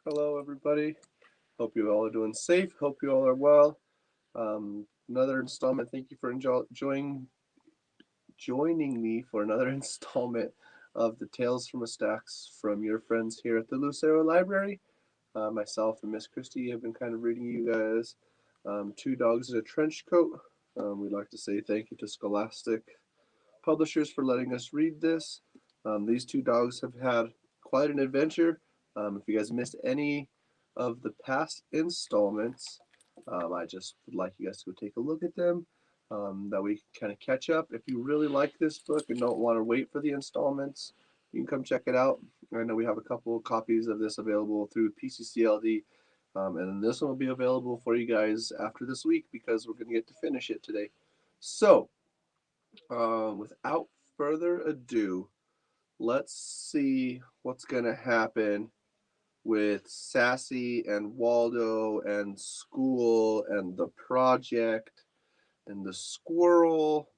Hello, everybody. Hope you all are doing safe. Hope you all are well. Another installment. Thank you for joining me for another installment of the Tales from a Stacks from your friends here at the Lucero Library. Myself and Miss Christie have been kind of reading you guys Two Dogs in a Trench Coat. We'd like to say thank you to Scholastic Publishers for letting us read this. These two dogs have had quite an adventure. If you guys missed any of the past installments, I just would like you guys to go take a look at them. That we can kind of catch up. If you really like this book and don't want to wait for the installments, you can come check it out. I know we have a couple of copies of this available through PCCLD, and this one will be available for you guys after this week because we're going to get to finish it today. So, without further ado, let's see what's going to happen with Sassy and Waldo and school and the project and the squirrel.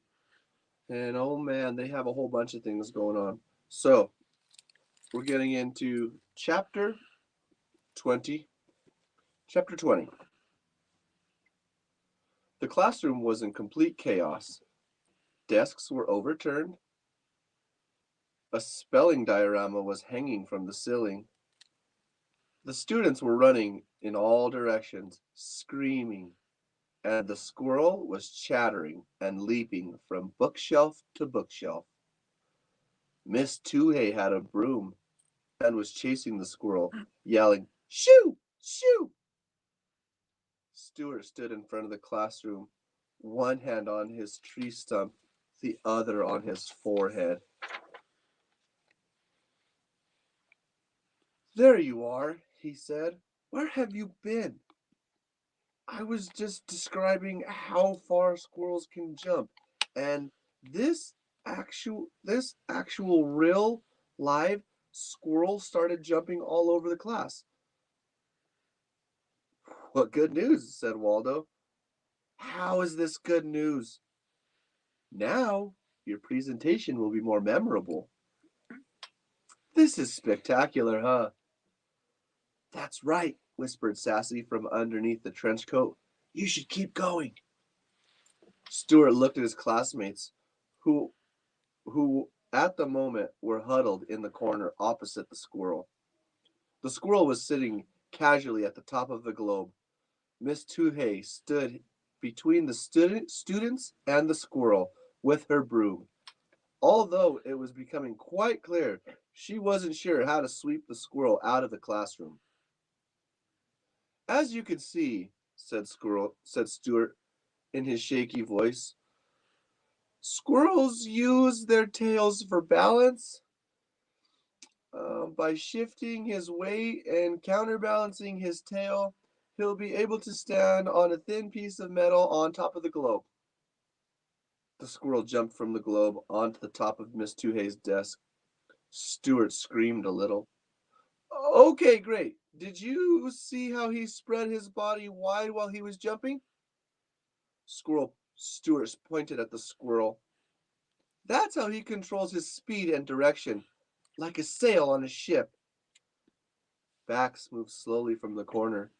And oh man, they have a whole bunch of things going on. So, we're getting into chapter 20. Chapter 20. The classroom was in complete chaos. Desks were overturned. A spelling diorama was hanging from the ceiling. The students were running in all directions, screaming, and the squirrel was chattering and leaping from bookshelf to bookshelf. Miss Tuhei had a broom and was chasing the squirrel, yelling, "Shoo! Shoo!" Stuart stood in front of the classroom, one hand on his tree stump, the other on his forehead. "There you are," he said. "Where have you been?" "I was just describing how far squirrels can jump, and this this actual real live squirrel started jumping all over the class." "What good news," said Waldo. "How is this good news?" "Now your presentation will be more memorable." "This is spectacular, huh?" "That's right," whispered Sassy from underneath the trench coat. "You should keep going." Stuart looked at his classmates, who who at the moment were huddled in the corner opposite the squirrel. The squirrel was sitting casually at the top of the globe. Miss Tuhei stood between the students and the squirrel with her broom. Although it was becoming quite clear, she wasn't sure how to sweep the squirrel out of the classroom. "As you can see," said Stuart in his shaky voice, "squirrels use their tails for balance. By shifting his weight and counterbalancing his tail, he'll be able to stand on a thin piece of metal on top of the globe." The squirrel jumped from the globe onto the top of Miss Tuhei's desk. Stuart screamed a little. "Okay, great. Did you see how he spread his body wide while he was jumping?" Squirrel Stuart pointed at the squirrel. "That's how he controls his speed and direction, like a sail on a ship." Bax moved slowly from the corner,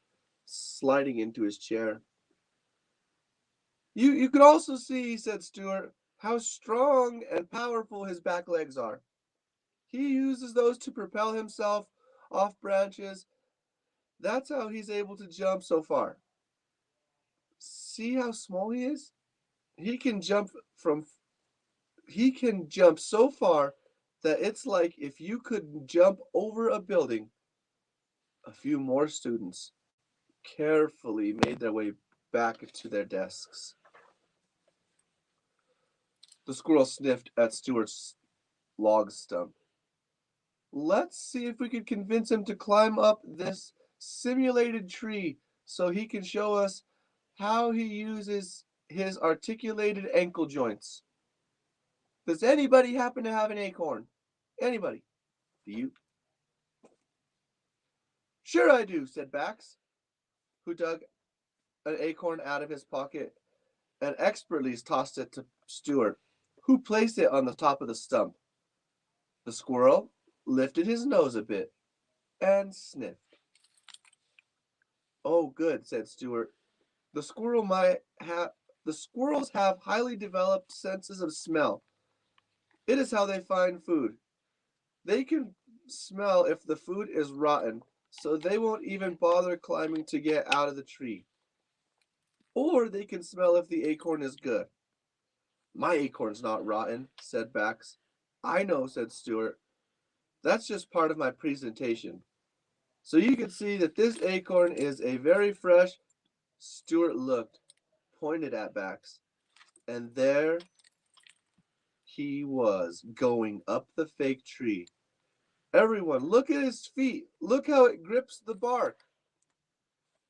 sliding into his chair. You could also see," said Stuart, "how strong and powerful his back legs are. He uses those to propel himself off branches. That's how he's able to jump so far. See how small he is? He can jump from he can jump so far that it's like if you could jump over a building." A few more students carefully made their way back to their desks. The squirrel sniffed at Stuart's log stump. "Let's see if we can convince him to climb up this simulated tree so he can show us how he uses his articulated ankle joints. Does anybody happen to have an acorn? Anybody? Do you?" "Sure I do," said Bax, who dug an acorn out of his pocket and expertly tossed it to Stuart, who placed it on the top of the stump. The squirrel lifted his nose a bit and sniffed. Oh, good, said Stuart. The squirrel might have the squirrels have highly developed senses of smell. It is how they find food. They can smell if the food is rotten, so they won't even bother climbing to get out of the tree. Or they can smell if the acorn is good. My acorn's not rotten, said Bax. I know, said Stuart. That's just part of my presentation. So you can see that this acorn is a very fresh. Stuart looked, pointed at Bax, and there he was, going up the fake tree. Everyone, look at his feet. Look how it grips the bark.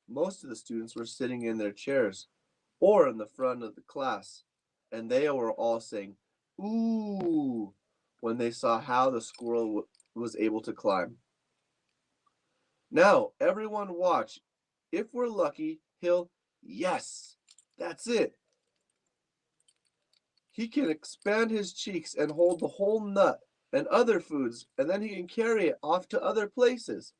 Most of the students were sitting in their chairs or in the front of the class, and they were all saying, "Ooh," when they saw how the squirrel was able to climb. Now, everyone watch. If we're lucky, he'll, yes, that's it. He can expand his cheeks and hold the whole nut and other foods, and then he can carry it off to other places.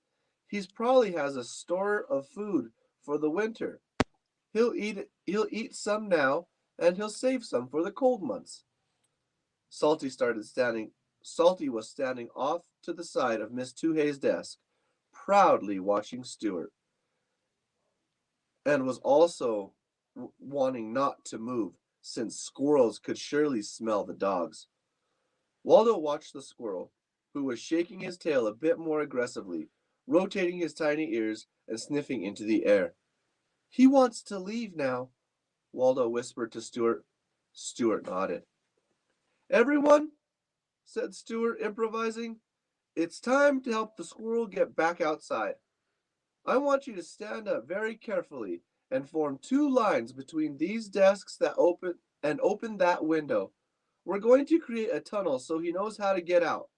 He's probably has a store of food for the winter. He'll eat some now, and he'll save some for the cold months. Salty was standing off to the side of Miss Tuhay's desk, proudly watching Stuart, and was also wanting not to move, since squirrels could surely smell the dogs. Waldo watched the squirrel, who was shaking his tail a bit more aggressively, rotating his tiny ears and sniffing into the air. He wants to leave now, Waldo whispered to Stuart. Stuart nodded. Everyone, said Stuart, improvising, it's time to help the squirrel get back outside. I want you to stand up very carefully and form two lines between these desks open that window. We're going to create a tunnel so he knows how to get out.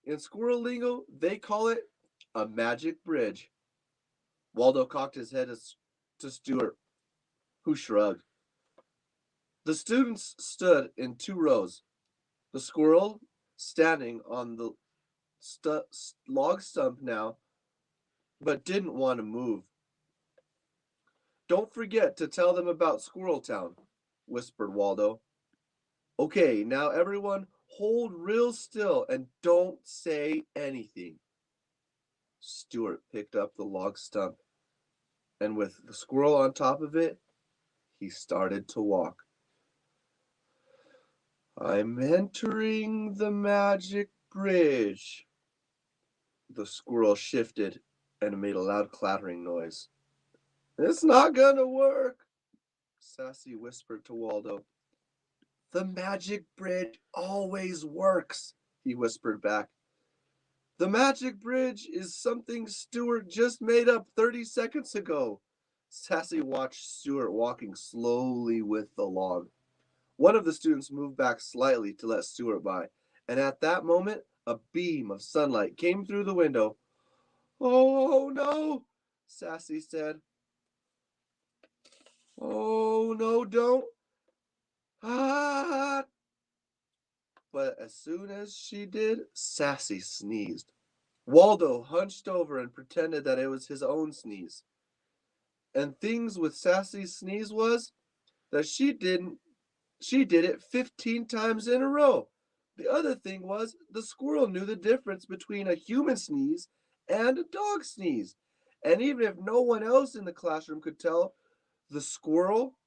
In squirrel lingo, they call it a magic bridge. Waldo cocked his head to Stuart, who shrugged. The students stood in two rows, the squirrel standing on the log stump now, but didn't want to move. Don't forget to tell them about Squirrel Town, whispered Waldo. Okay, now everyone hold real still and don't say anything. Stuart picked up the log stump, and with the squirrel on top of it, he started to walk. I'm entering the magic bridge. The squirrel shifted and made a loud clattering noise. It's not gonna work, Sassy whispered to Waldo. The magic bridge always works, he whispered back. The magic bridge is something Stuart just made up 30 seconds ago. Sassy watched Stuart walking slowly with the log. One of the students moved back slightly to let Stuart by, and at that moment, a beam of sunlight came through the window. Oh no, Sassy said. Oh no, don't. Ah! But as soon as she did, Sassy sneezed. Waldo hunched over and pretended that it was his own sneeze. And things with Sassy's sneeze was that she did it 15 times in a row. The other thing was the squirrel knew the difference between a human sneeze and a dog sneeze. And even if no one else in the classroom could tell, the squirrel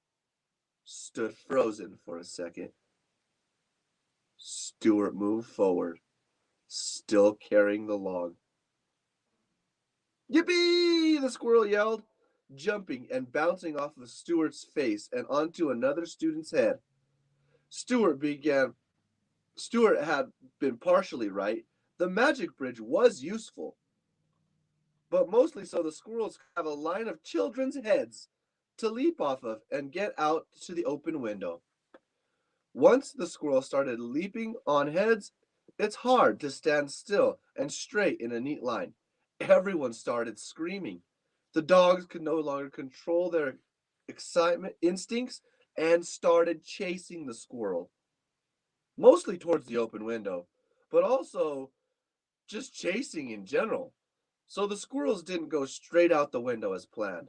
stood frozen for a second. Stuart moved forward, still carrying the log. Yippee! The squirrel yelled, jumping and bouncing off of Stuart's face and onto another student's head. Stuart began Stuart had been partially right. The magic bridge was useful, but mostly so the squirrels could have a line of children's heads to leap off of and get out to the open window. Once the squirrel started leaping on heads, it's hard to stand still and straight in a neat line. Everyone started screaming. The dogs could no longer control their excitement instincts and started chasing the squirrel, mostly towards the open window, but also just chasing in general. So the squirrels didn't go straight out the window as planned.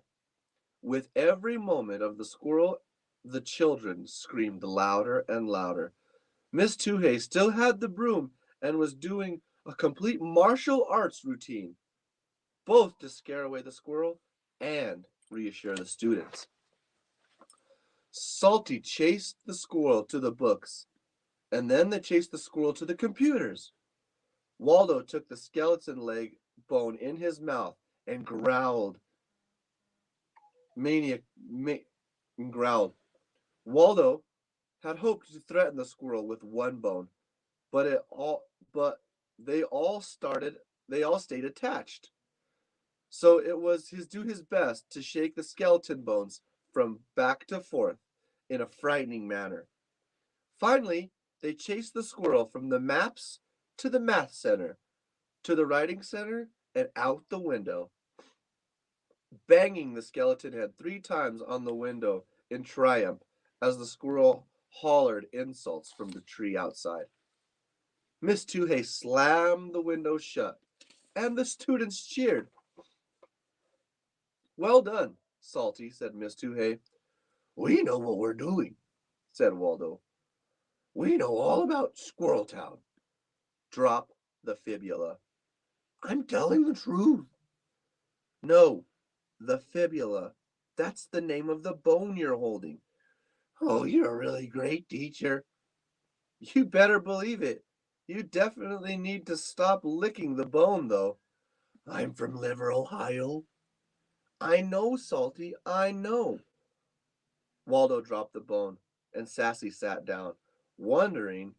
With every moment of the squirrel, the children screamed louder and louder. Miss Tuhei still had the broom and was doing a complete martial arts routine, both to scare away the squirrel and reassure the students. Salty chased the squirrel to the books, and then they chased the squirrel to the computers. Waldo took the skeleton leg bone in his mouth and growled. Maniac ma- growled. Waldo had hoped to threaten the squirrel with one bone, but they all stayed attached. So it was his best to shake the skeleton bones from back to forth in a frightening manner. Finally, they chased the squirrel from the maps to the math center, to the writing center, and out the window, banging the skeleton head 3 times on the window in triumph as the squirrel hollered insults from the tree outside. Miss Tuhei slammed the window shut, and the students cheered. Well done, Salty, said Miss Tuhei. We know what we're doing, said Waldo. We know all about Squirrel Town. Drop the fibula. I'm telling the truth. No, the fibula. That's the name of the bone you're holding. Oh, you're a really great teacher. You better believe it. You definitely need to stop licking the bone, though. I'm from Liver, Ohio. I know, Salty, I know. Waldo dropped the bone, and Sassy sat down, wondering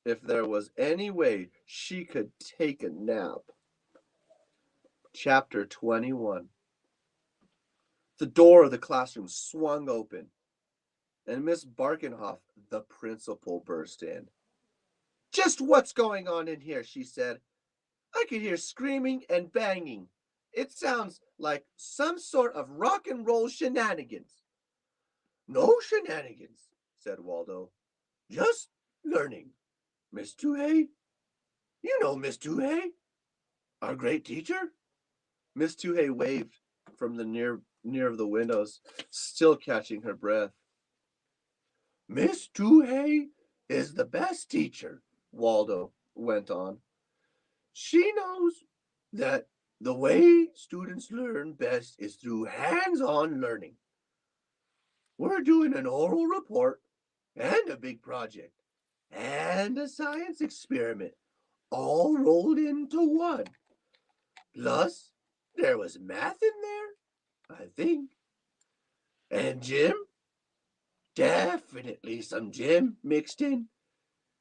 if there was any way she could take a nap. Chapter 21. The door of the classroom swung open, and Miss Barkenhoff, the principal, burst in. Just what's going on in here? She said. I could hear screaming and banging. It sounds like some sort of rock and roll shenanigans. No shenanigans, said Waldo. Just learning. Miss Tuhei? You know Miss Tuhei, our great teacher? Miss Tuhei waved from the near of the windows, still catching her breath. Miss Tuhei is the best teacher, Waldo went on. She knows that the way students learn best is through hands-on learning. We're doing an oral report and a big project and a science experiment all rolled into one. Plus, there was math in there, I think. And Jim? Definitely some Jim mixed in.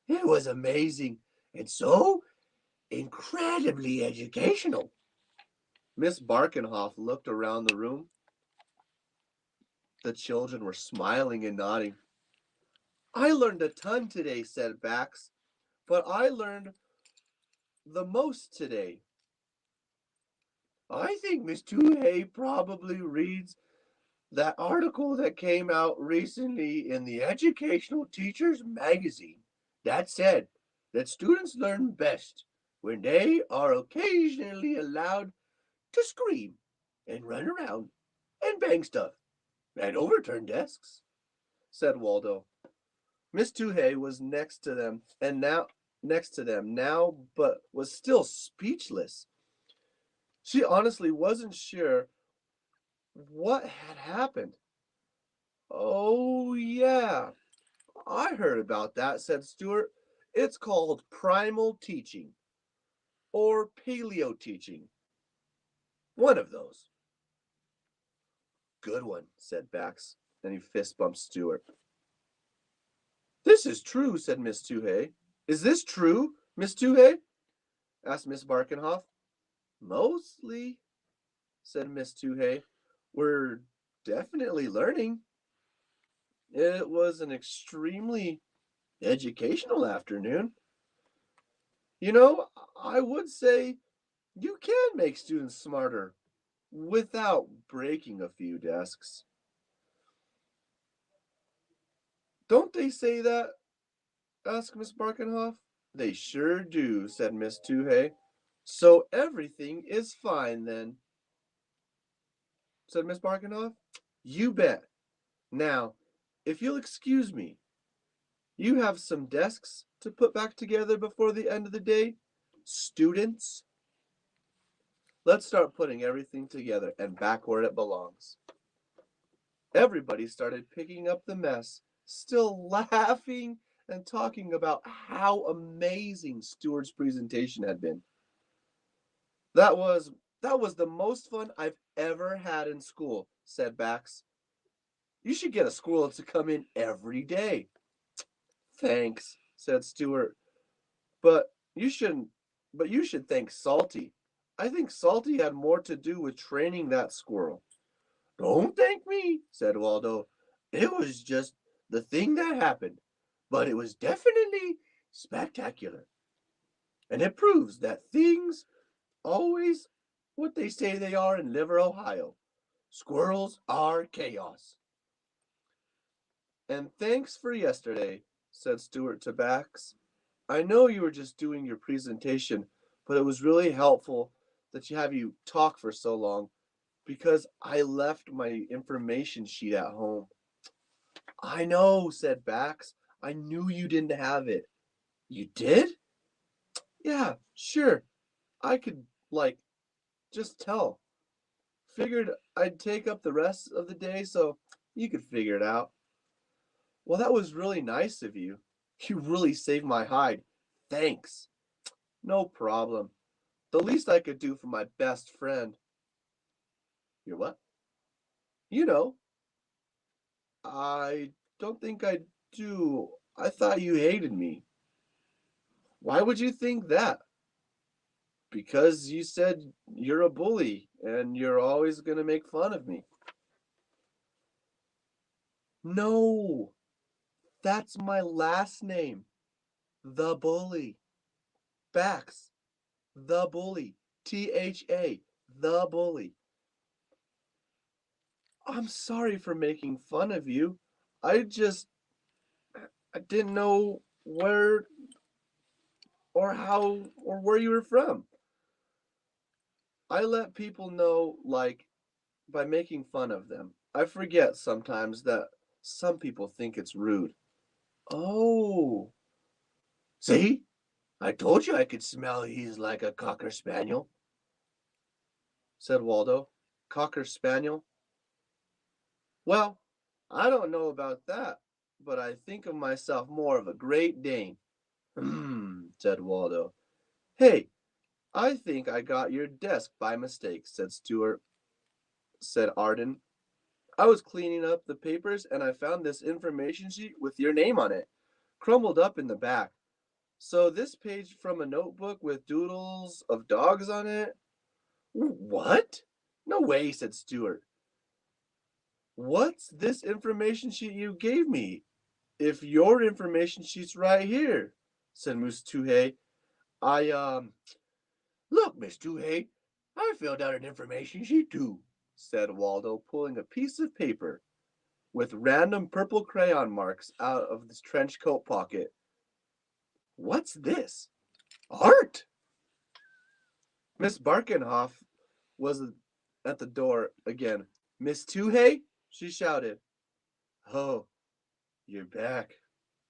It was amazing and so incredibly educational. Miss Barkenhoff looked around the room. The children were smiling and nodding. I learned a ton today, said Bax, but I learned the most today. I think Miss Tuhei probably reads that article that came out recently in the Educational Teachers magazine that said that students learn best when they are occasionally allowed to scream and run around and bang stuff and overturn desks, said Waldo. Miss Tuhei was next to them now, but was still speechless. She honestly wasn't sure what had happened. Oh, yeah, I heard about that, said Stuart. It's called primal teaching or paleo teaching. One of those. Good one, said Bax, and he fist bumped Stuart. This is true, said Miss Tuhei. Is this true, Miss Tuhei? Asked Miss Barkenhoff. Mostly, said Miss Tuhei. We're definitely learning. It was an extremely educational afternoon. You know, I would say you can make students smarter without breaking a few desks. Don't they say that? Asked Miss Barkenhoff. They sure do, said Miss Tuhei. So everything is fine then, said Miss Barkinoff. You bet. Now, if you'll excuse me, you have some desks to put back together before the end of the day? Students, let's start putting everything together and back where it belongs. Everybody started picking up the mess, still laughing and talking about how amazing Stuart's presentation had been. That was that was the most fun I've ever had in school, said Bax. You should get a squirrel to come in every day. Thanks, said Stuart. But you shouldn't but you should thank Salty. I think Salty had more to do with training that squirrel. Don't thank me, said Waldo. It was just the thing that happened, but it was definitely spectacular. And it proves that things always what they say they are in Liver, Ohio. Squirrels are chaos. And thanks for yesterday, said Stuart to Bax. I know you were just doing your presentation, but it was really helpful that you talk for so long because I left my information sheet at home. I know, said Bax. I knew you didn't have it. You did? Yeah, sure. I could, just tell. Figured I'd take up the rest of the day so you could figure it out. Well, that was really nice of you. You really saved my hide. Thanks. No problem. The least I could do for my best friend. Your what? You know, I don't think I do. I thought you hated me. Why would you think that? Because you said you're a bully and you're always going to make fun of me. No, that's my last name. The Bully. Bax. The Bully. THA. The Bully. I'm sorry for making fun of you. I just I didn't know where or how or where you were from. I let people know by making fun of them. I forget sometimes that some people think it's rude. Oh, see? I told you I could smell he's like a Cocker Spaniel, said Waldo. Cocker Spaniel? Well, I don't know about that, but I think of myself more of a Great Dane. Said Waldo. Hey, I think I got your desk by mistake, said Arden. I was cleaning up the papers and I found this information sheet with your name on it, crumbled up in the back. So this page from a notebook with doodles of dogs on it? What? No way, said Stuart. What's this information sheet you gave me? If your information sheet's right here, said Moose Tuhey. I, look, Miss Tuhey, I filled out an information sheet too, said Waldo, pulling a piece of paper with random purple crayon marks out of his trench coat pocket. What's this? Art! Miss Barkenhoff was at the door again. Miss Tuhey? She shouted. Oh, you're back,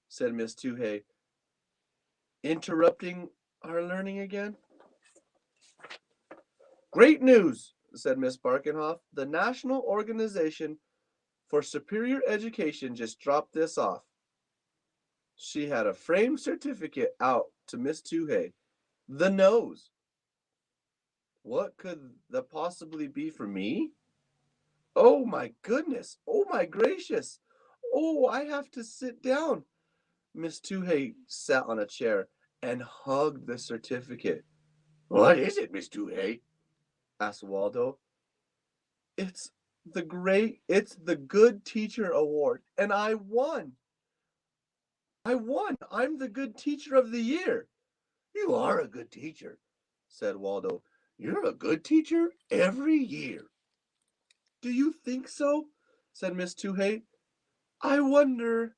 said Miss Tuhey. Interrupting our learning again? Great news, said Miss Barkenhoff. The National Organization for Superior Education just dropped this off. She had a framed certificate out to Miss Tuhey. The nose. What could that possibly be for me? Oh my goodness. Oh my gracious. Oh, I have to sit down. Miss Tuhey sat on a chair and hugged the certificate. What is it, Miss Tuhey? Asked Waldo. It's it's the Good Teacher Award, and I won. I won. I'm the Good Teacher of the Year. You are a good teacher, said Waldo. You're a good teacher every year. Do you think so? Said Miss Tuhey. I wonder.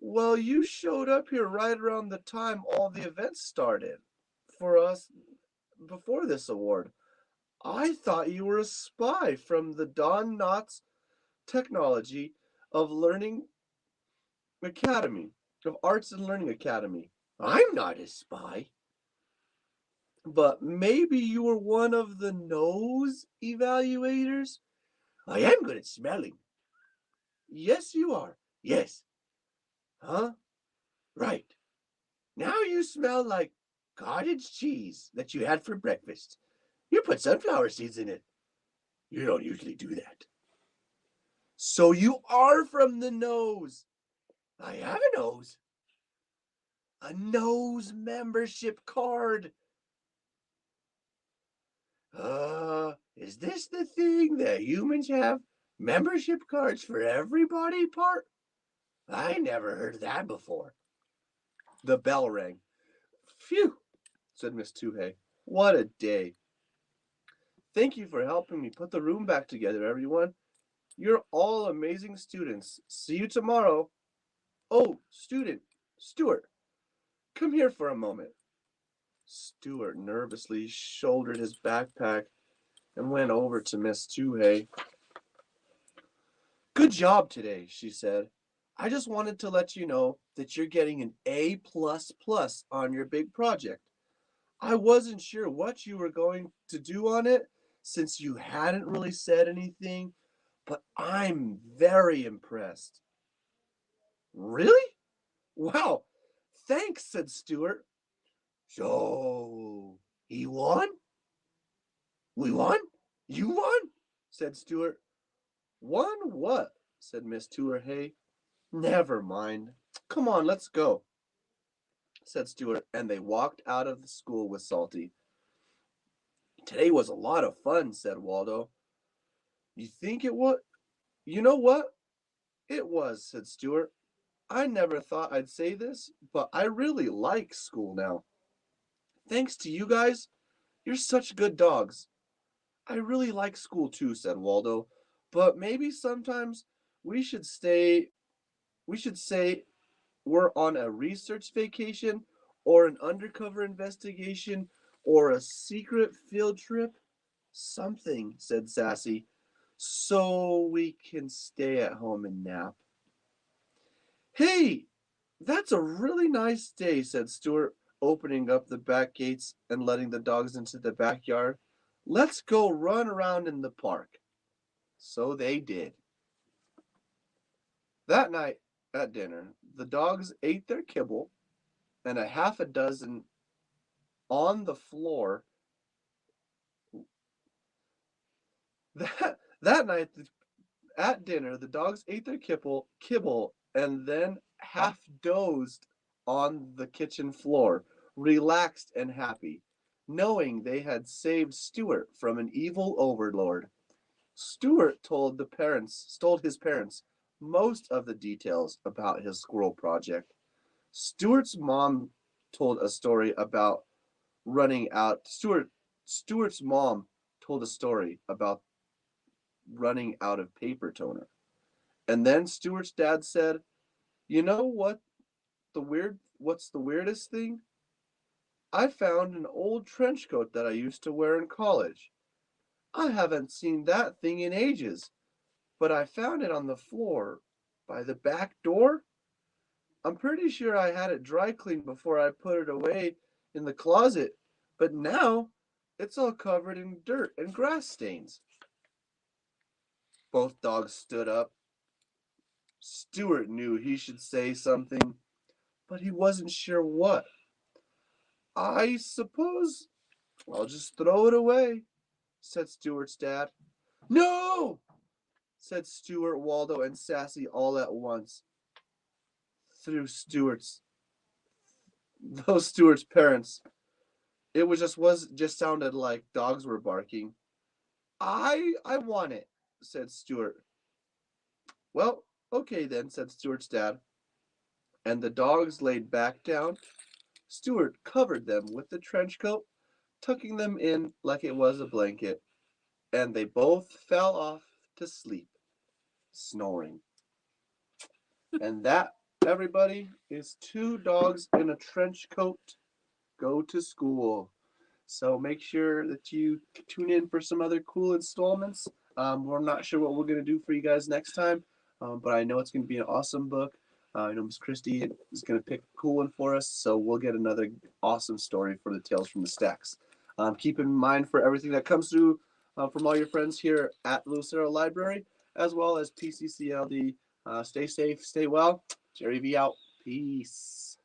Well, you showed up here right around the time all the events started. For us, before this award. I thought you were a spy from the Don Knotts Technology of Learning Academy, of Arts and Learning Academy. I'm not a spy. But maybe you were one of the nose evaluators? I am good at smelling. Yes, you are. Yes. Huh? Right. Now you smell like cottage cheese that you had for breakfast. You put sunflower seeds in it. You don't usually do that. So you are from the nose. I have a nose. A nose membership card. Is this the thing that humans have? Membership cards for everybody part? I never heard that before. The bell rang. Phew, said Miss Tuhei. What a day. Thank you for helping me put the room back together, everyone. You're all amazing students. See you tomorrow. Oh, Stuart, come here for a moment. Stuart nervously shouldered his backpack and went over to Miss Tuhei. Good job today, she said. I just wanted to let you know that you're getting an A++ on your big project. I wasn't sure what you were going to do on it since you hadn't really said anything, but I'm very impressed. Really? Wow. Thanks, said Stuart. So, he won? We won? You won? Said Stuart. Won what? Said Miss Tuhei. Never mind. Come on, let's go, said Stuart, and they walked out of the school with Salty. Today was a lot of fun, said Waldo. You think it was? You know what? It was, said Stuart. I never thought I'd say this, but I really like school now. Thanks to you guys, you're such good dogs. I really like school too, said Waldo, but maybe sometimes we should stay we should say we're on a research vacation or an undercover investigation or a secret field trip. Something, said Sassy, so we can stay at home and nap. Hey, that's a really nice day, said Stuart, opening up the back gates and letting the dogs into the backyard. Let's go run around in the park. So they did. That night at dinner, the dogs ate their kibble, and a half a dozen on the floor. That night at dinner, the dogs ate their kibble and then half dozed on the kitchen floor, relaxed and happy, knowing they had saved Stuart from an evil overlord. Stuart told his parents most of the details about his squirrel project. Stuart's mom told a story about running out. Stuart's mom told a story about running out of paper toner. And then Stuart's dad said, "You know what's the weirdest thing? I found an old trench coat that I used to wear in college. I haven't seen that thing in ages, but I found it on the floor by the back door. I'm pretty sure I had it dry cleaned before I put it away in the closet, but now it's all covered in dirt and grass stains." Both dogs stood up. Stuart knew he should say something, but he wasn't sure what. I suppose I'll just throw it away, said Stuart's dad. No, said Stuart, Waldo, and Sassy all at once. Through Stuart's parents. It just sounded like dogs were barking. I want it, said Stuart. Well, okay then, said Stuart's dad. And the dogs laid back down. Stuart covered them with the trench coat, tucking them in like it was a blanket, and they both fell off to sleep, snoring. And that, everybody, is Two Dogs in a Trench Coat Go to School. So make sure that you tune in for some other cool installments. We're not sure what we're going to do for you guys next time, but I know it's going to be an awesome book. I know Miss Christie is going to pick a cool one for us, so we'll get another awesome story for the Tales from the Stacks. Keep in mind for everything that comes through from all your friends here at Lucero Library, as well as PCCLD. Stay safe, stay well. Jerry V out. Peace.